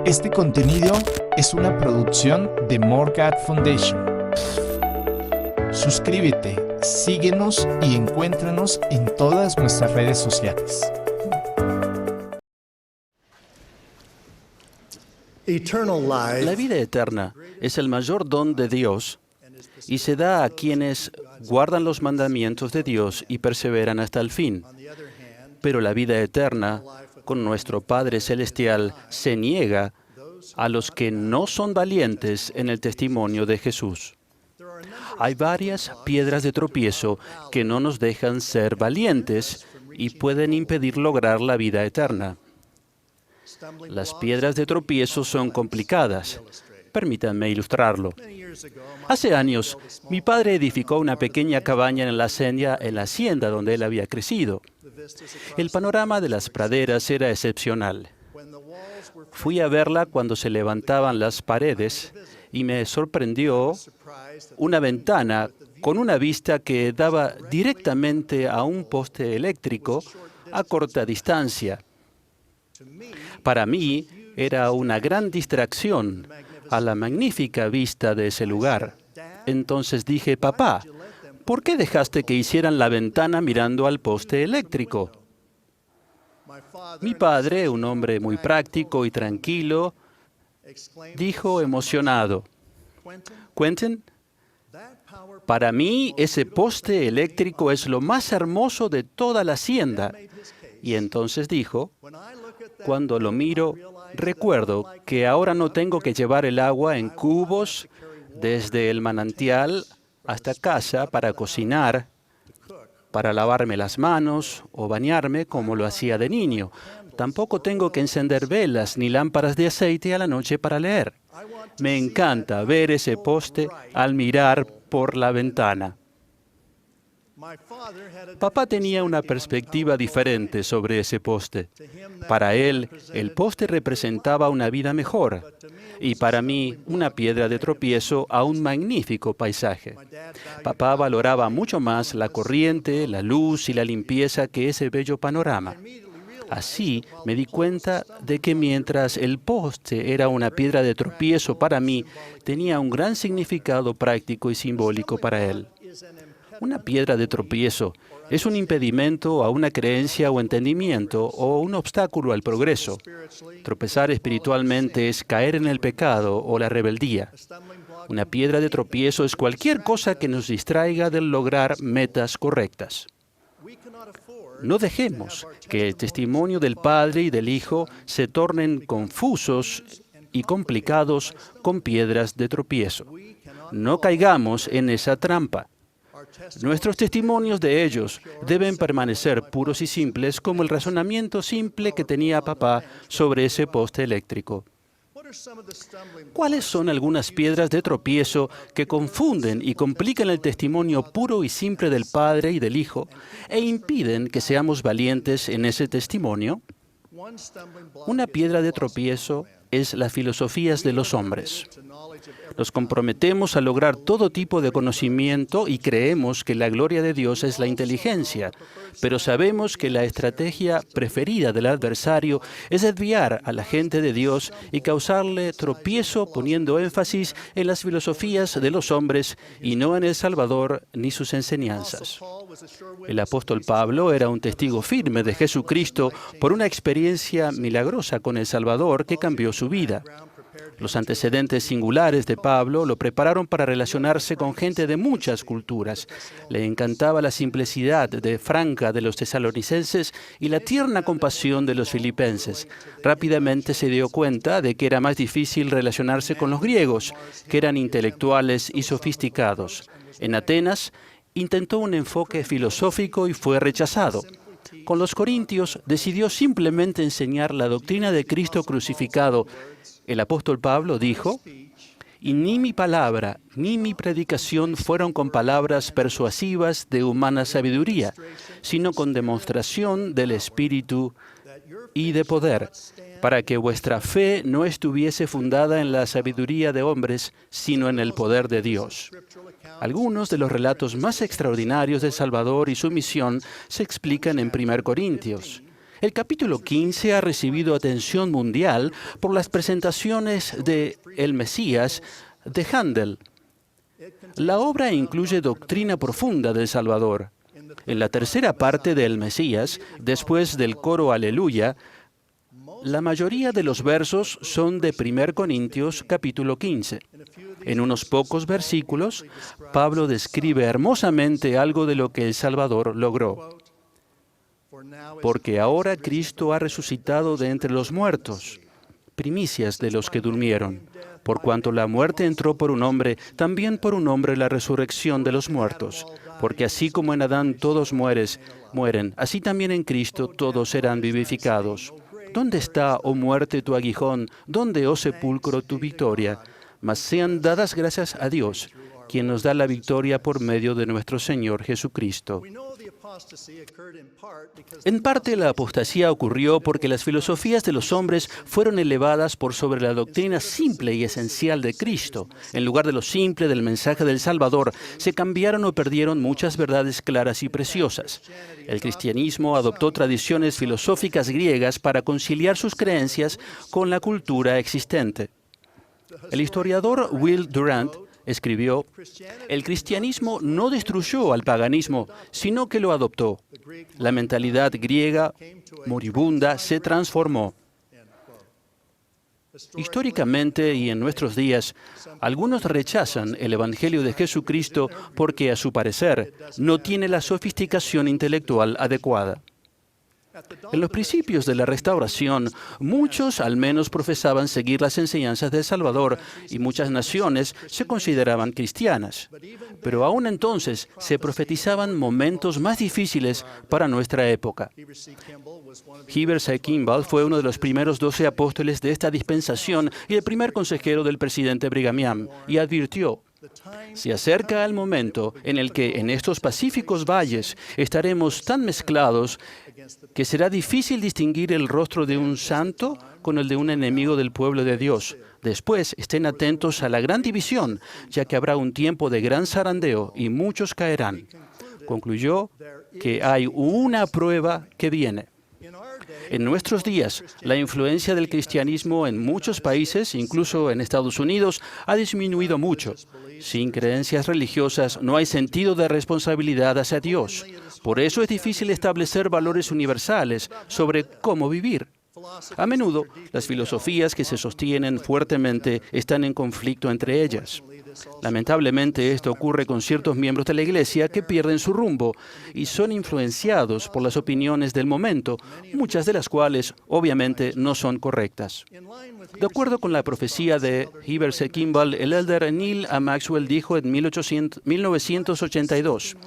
Este contenido es una producción de More God Foundation. Suscríbete, síguenos y encuéntranos en todas nuestras redes sociales. La vida eterna es el mayor don de Dios y se da a quienes guardan los mandamientos de Dios y perseveran hasta el fin. Pero la vida eterna con nuestro Padre Celestial se niega a los que no son valientes en el testimonio de Jesús. Hay varias piedras de tropiezo que no nos dejan ser valientes y pueden impedir lograr la vida eterna. Las piedras de tropiezo son complicadas. Permítanme ilustrarlo. Hace años, mi padre edificó una pequeña cabaña en la hacienda donde él había crecido. El panorama de las praderas era excepcional. Fui a verla cuando se levantaban las paredes y me sorprendió una ventana con una vista que daba directamente a un poste eléctrico a corta distancia. Para mí, era una gran distracción a la magnífica vista de ese lugar. Entonces dije, papá, ¿por qué dejaste que hicieran la ventana mirando al poste eléctrico? Mi padre, un hombre muy práctico y tranquilo, dijo emocionado, Quentin, para mí ese poste eléctrico es lo más hermoso de toda la hacienda. Y entonces dijo, cuando lo miro, recuerdo que ahora no tengo que llevar el agua en cubos desde el manantial hasta casa para cocinar, para lavarme las manos o bañarme como lo hacía de niño. Tampoco tengo que encender velas ni lámparas de aceite a la noche para leer. Me encanta ver ese poste al mirar por la ventana. Papá tenía una perspectiva diferente sobre ese poste. Para él, el poste representaba una vida mejor y para mí, una piedra de tropiezo a un magnífico paisaje. Papá valoraba mucho más la corriente, la luz y la limpieza que ese bello panorama. Así me di cuenta de que mientras el poste era una piedra de tropiezo para mí, tenía un gran significado práctico y simbólico para él. Una piedra de tropiezo es un impedimento a una creencia o entendimiento o un obstáculo al progreso. Tropezar espiritualmente es caer en el pecado o la rebeldía. Una piedra de tropiezo es cualquier cosa que nos distraiga del lograr metas correctas. No dejemos que el testimonio del Padre y del Hijo se tornen confusos y complicados con piedras de tropiezo. No caigamos en esa trampa. Nuestros testimonios de ellos deben permanecer puros y simples como el razonamiento simple que tenía papá sobre ese poste eléctrico. ¿Cuáles son algunas piedras de tropiezo que confunden y complican el testimonio puro y simple del Padre y del Hijo e impiden que seamos valientes en ese testimonio? Una piedra de tropiezo es las filosofías de los hombres. Nos comprometemos a lograr todo tipo de conocimiento y creemos que la gloria de Dios es la inteligencia, pero sabemos que la estrategia preferida del adversario es desviar a la gente de Dios y causarle tropiezo poniendo énfasis en las filosofías de los hombres y no en el Salvador ni sus enseñanzas. El apóstol Pablo era un testigo firme de Jesucristo por una experiencia milagrosa con el Salvador que cambió su vida. Los antecedentes singulares de Pablo lo prepararon para relacionarse con gente de muchas culturas. Le encantaba la simplicidad franca de los tesalonicenses y la tierna compasión de los filipenses. Rápidamente se dio cuenta de que era más difícil relacionarse con los griegos, que eran intelectuales y sofisticados. En Atenas, intentó un enfoque filosófico y fue rechazado. Con los corintios, decidió simplemente enseñar la doctrina de Cristo crucificado. El apóstol Pablo dijo, «Y ni mi palabra ni mi predicación fueron con palabras persuasivas de humana sabiduría, sino con demostración del Espíritu y de poder, para que vuestra fe no estuviese fundada en la sabiduría de hombres, sino en el poder de Dios». Algunos de los relatos más extraordinarios del Salvador y su misión se explican en 1 Corintios. El capítulo 15 ha recibido atención mundial por las presentaciones de El Mesías de Händel. La obra incluye doctrina profunda del Salvador. En la tercera parte de El Mesías, después del coro Aleluya, la mayoría de los versos son de 1 Corintios capítulo 15. En unos pocos versículos, Pablo describe hermosamente algo de lo que el Salvador logró. Porque ahora Cristo ha resucitado de entre los muertos, primicias de los que durmieron. Por cuanto la muerte entró por un hombre, también por un hombre la resurrección de los muertos. Porque así como en Adán todos mueren, así también en Cristo todos serán vivificados. ¿Dónde está, oh muerte, tu aguijón? ¿Dónde, oh sepulcro, tu victoria? Mas sean dadas gracias a Dios, quien nos da la victoria por medio de nuestro Señor Jesucristo. En parte la apostasía ocurrió porque las filosofías de los hombres fueron elevadas por sobre la doctrina simple y esencial de Cristo. En lugar de lo simple del mensaje del Salvador, se cambiaron o perdieron muchas verdades claras y preciosas. El cristianismo adoptó tradiciones filosóficas griegas para conciliar sus creencias con la cultura existente. El historiador Will Durant escribió: el cristianismo no destruyó al paganismo, sino que lo adoptó. La mentalidad griega moribunda se transformó. Históricamente y en nuestros días, algunos rechazan el Evangelio de Jesucristo porque, a su parecer, no tiene la sofisticación intelectual adecuada. En los principios de la Restauración, muchos al menos profesaban seguir las enseñanzas del Salvador y muchas naciones se consideraban cristianas. Pero aún entonces se profetizaban momentos más difíciles para nuestra época. Heber C. Kimball fue uno de los primeros 12 apóstoles de esta dispensación y el primer consejero del presidente Brigham Young, y advirtió: se acerca el momento en el que en estos pacíficos valles estaremos tan mezclados que será difícil distinguir el rostro de un santo con el de un enemigo del pueblo de Dios. Después, estén atentos a la gran división, ya que habrá un tiempo de gran zarandeo y muchos caerán. Concluyó que hay una prueba que viene. En nuestros días, la influencia del cristianismo en muchos países, incluso en Estados Unidos, ha disminuido mucho. Sin creencias religiosas no hay sentido de responsabilidad hacia Dios. Por eso es difícil establecer valores universales sobre cómo vivir. A menudo, las filosofías que se sostienen fuertemente están en conflicto entre ellas. Lamentablemente, esto ocurre con ciertos miembros de la Iglesia que pierden su rumbo y son influenciados por las opiniones del momento, muchas de las cuales, obviamente, no son correctas. De acuerdo con la profecía de Heber C. Kimball, el elder Neil A. Maxwell dijo en 1982,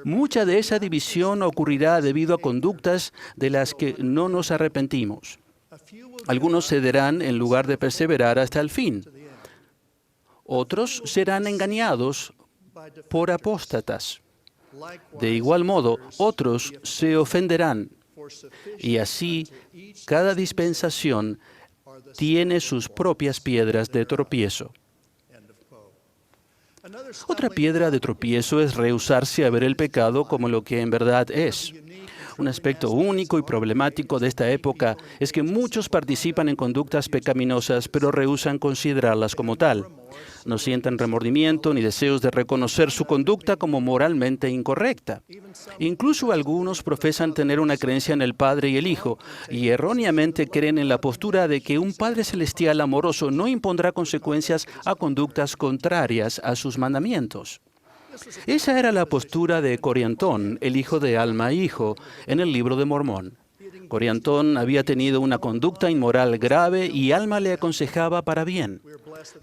mucha de esa división ocurrirá debido a conductas de las que no nos arrepentimos. Algunos cederán en lugar de perseverar hasta el fin. Otros serán engañados por apóstatas. De igual modo, otros se ofenderán. Y así, cada dispensación tiene sus propias piedras de tropiezo. Otra piedra de tropiezo es rehusarse a ver el pecado como lo que en verdad es. Un aspecto único y problemático de esta época es que muchos participan en conductas pecaminosas, pero rehúsan considerarlas como tal. No sienten remordimiento ni deseos de reconocer su conducta como moralmente incorrecta. Incluso algunos profesan tener una creencia en el Padre y el Hijo, y erróneamente creen en la postura de que un Padre Celestial amoroso no impondrá consecuencias a conductas contrarias a sus mandamientos. Esa era la postura de Coriantón, el hijo de Alma Hijo, en el Libro de Mormón. Coriantón había tenido una conducta inmoral grave y Alma le aconsejaba para bien.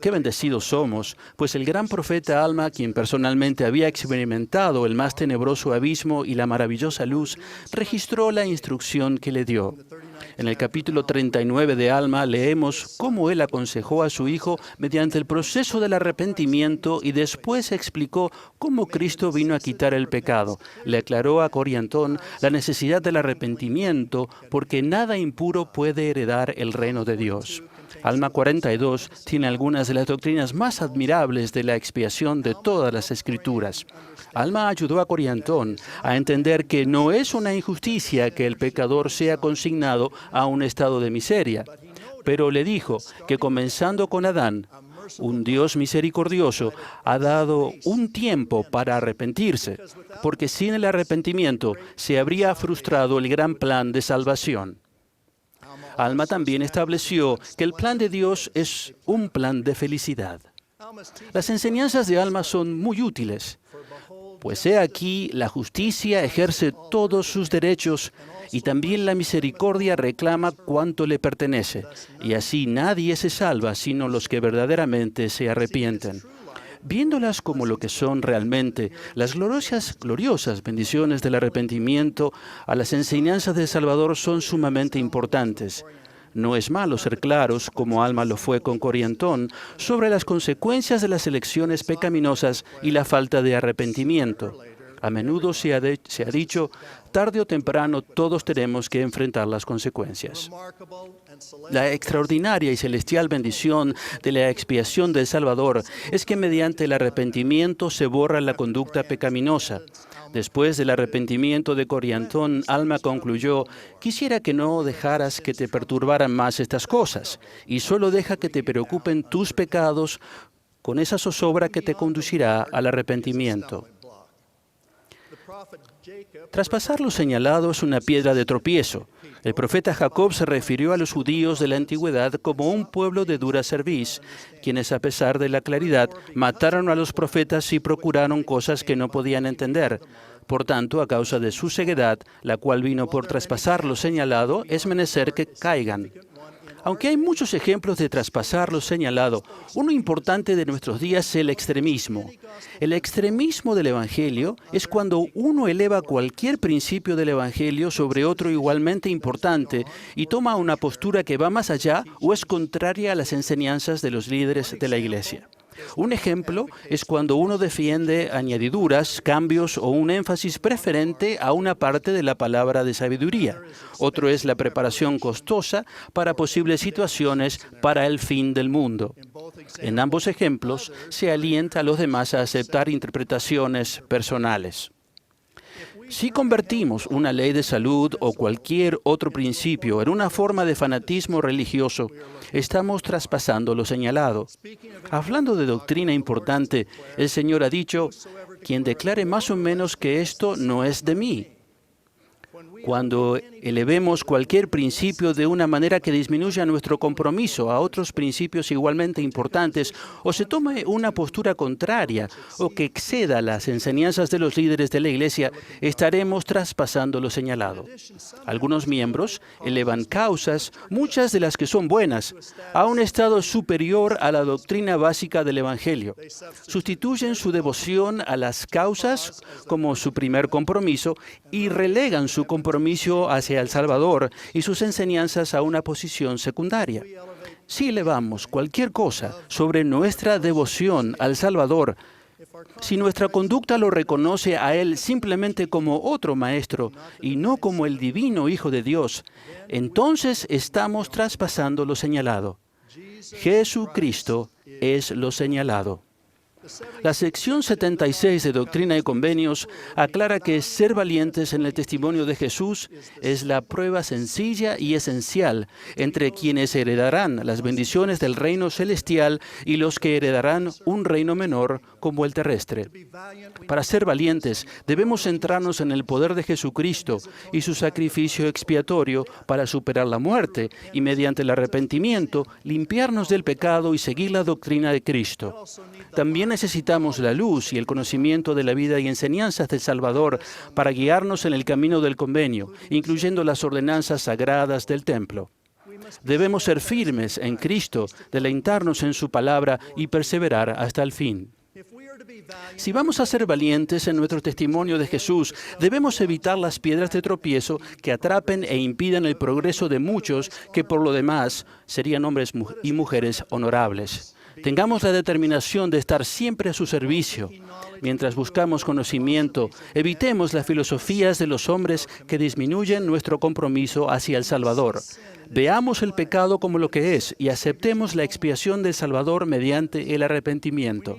Qué bendecidos somos, pues el gran profeta Alma, quien personalmente había experimentado el más tenebroso abismo y la maravillosa luz, registró la instrucción que le dio. En el capítulo 39 de Alma leemos cómo él aconsejó a su hijo mediante el proceso del arrepentimiento y después explicó cómo Cristo vino a quitar el pecado. Le aclaró a Coriantón la necesidad del arrepentimiento porque nada impuro puede heredar el reino de Dios. Alma 42 tiene algunas de las doctrinas más admirables de la expiación de todas las Escrituras. Alma ayudó a Coriantón a entender que no es una injusticia que el pecador sea consignado a un estado de miseria, pero le dijo que comenzando con Adán, un Dios misericordioso ha dado un tiempo para arrepentirse, porque sin el arrepentimiento se habría frustrado el gran plan de salvación. Alma también estableció que el plan de Dios es un plan de felicidad. Las enseñanzas de Alma son muy útiles, pues he aquí la justicia ejerce todos sus derechos y también la misericordia reclama cuanto le pertenece, y así nadie se salva sino los que verdaderamente se arrepienten. Viéndolas como lo que son realmente, las gloriosas bendiciones del arrepentimiento a las enseñanzas del Salvador son sumamente importantes. No es malo ser claros, como Alma lo fue con Coriantón, sobre las consecuencias de las elecciones pecaminosas y la falta de arrepentimiento. A menudo se ha dicho, tarde o temprano todos tenemos que enfrentar las consecuencias. La extraordinaria y celestial bendición de la expiación del Salvador es que mediante el arrepentimiento se borra la conducta pecaminosa. Después del arrepentimiento de Coriantón, Alma concluyó, quisiera que no dejaras que te perturbaran más estas cosas, y solo deja que te preocupen tus pecados con esa zozobra que te conducirá al arrepentimiento. Traspasar lo señalado es una piedra de tropiezo. El profeta Jacob se refirió a los judíos de la antigüedad como un pueblo de dura cerviz, quienes a pesar de la claridad mataron a los profetas y procuraron cosas que no podían entender. Por tanto, a causa de su ceguedad, la cual vino por traspasar lo señalado, es menester que caigan. Aunque hay muchos ejemplos de traspasar lo señalado, uno importante de nuestros días es el extremismo. El extremismo del Evangelio es cuando uno eleva cualquier principio del Evangelio sobre otro igualmente importante y toma una postura que va más allá o es contraria a las enseñanzas de los líderes de la Iglesia. Un ejemplo es cuando uno defiende añadiduras, cambios o un énfasis preferente a una parte de la palabra de sabiduría. Otro es la preparación costosa para posibles situaciones para el fin del mundo. En ambos ejemplos se alienta a los demás a aceptar interpretaciones personales. Si convertimos una ley de salud o cualquier otro principio en una forma de fanatismo religioso, estamos traspasando lo señalado. Hablando de doctrina importante, el Señor ha dicho, quien declare más o menos que esto no es de mí. Cuando elevemos cualquier principio de una manera que disminuya nuestro compromiso a otros principios igualmente importantes, o se tome una postura contraria o que exceda las enseñanzas de los líderes de la Iglesia, estaremos traspasando lo señalado. Algunos miembros elevan causas, muchas de las que son buenas, a un estado superior a la doctrina básica del Evangelio. Sustituyen su devoción a las causas como su primer compromiso y relegan su compromiso hacia el Salvador y sus enseñanzas a una posición secundaria. Si elevamos cualquier cosa sobre nuestra devoción al Salvador, si nuestra conducta lo reconoce a Él simplemente como otro maestro y no como el divino Hijo de Dios, entonces estamos traspasando lo señalado. Jesucristo es lo señalado. La sección 76 de Doctrina y Convenios aclara que ser valientes en el testimonio de Jesús es la prueba sencilla y esencial entre quienes heredarán las bendiciones del reino celestial y los que heredarán un reino menor como el terrestre. Para ser valientes, debemos centrarnos en el poder de Jesucristo y su sacrificio expiatorio para superar la muerte y mediante el arrepentimiento limpiarnos del pecado y seguir la doctrina de Cristo. También necesitamos la luz y el conocimiento de la vida y enseñanzas del Salvador para guiarnos en el camino del convenio, incluyendo las ordenanzas sagradas del templo. Debemos ser firmes en Cristo, deleitarnos en su palabra y perseverar hasta el fin. Si vamos a ser valientes en nuestro testimonio de Jesús, debemos evitar las piedras de tropiezo que atrapen e impidan el progreso de muchos que por lo demás serían hombres y mujeres honorables. Tengamos la determinación de estar siempre a su servicio. Mientras buscamos conocimiento, evitemos las filosofías de los hombres que disminuyen nuestro compromiso hacia el Salvador. Veamos el pecado como lo que es y aceptemos la expiación del Salvador mediante el arrepentimiento.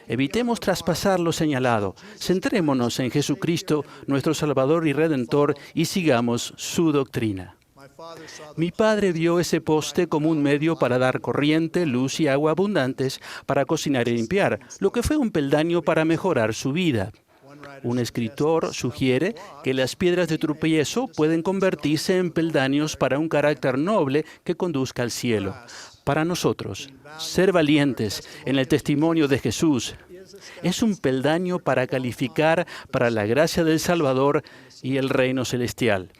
Evitemos traspasar lo señalado. Centrémonos en Jesucristo, nuestro Salvador y Redentor, y sigamos su doctrina. Mi padre vio ese poste como un medio para dar corriente, luz y agua abundantes para cocinar y limpiar, lo que fue un peldaño para mejorar su vida. Un escritor sugiere que las piedras de tropiezo pueden convertirse en peldaños para un carácter noble que conduzca al cielo. Para nosotros, ser valientes en el testimonio de Jesús es un peldaño para calificar para la gracia del Salvador y el reino celestial.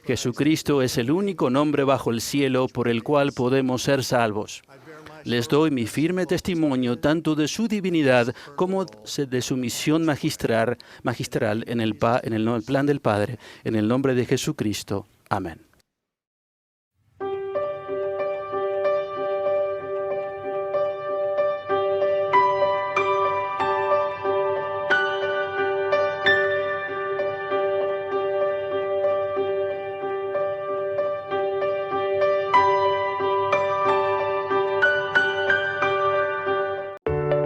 Jesucristo es el único nombre bajo el cielo por el cual podemos ser salvos. Les doy mi firme testimonio tanto de su divinidad como de su misión magistral en el plan del Padre, en el nombre de Jesucristo. Amén.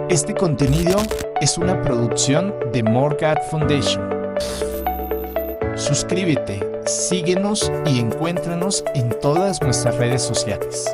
Este contenido es una producción de More God Foundation. Suscríbete, síguenos y encuéntranos en todas nuestras redes sociales.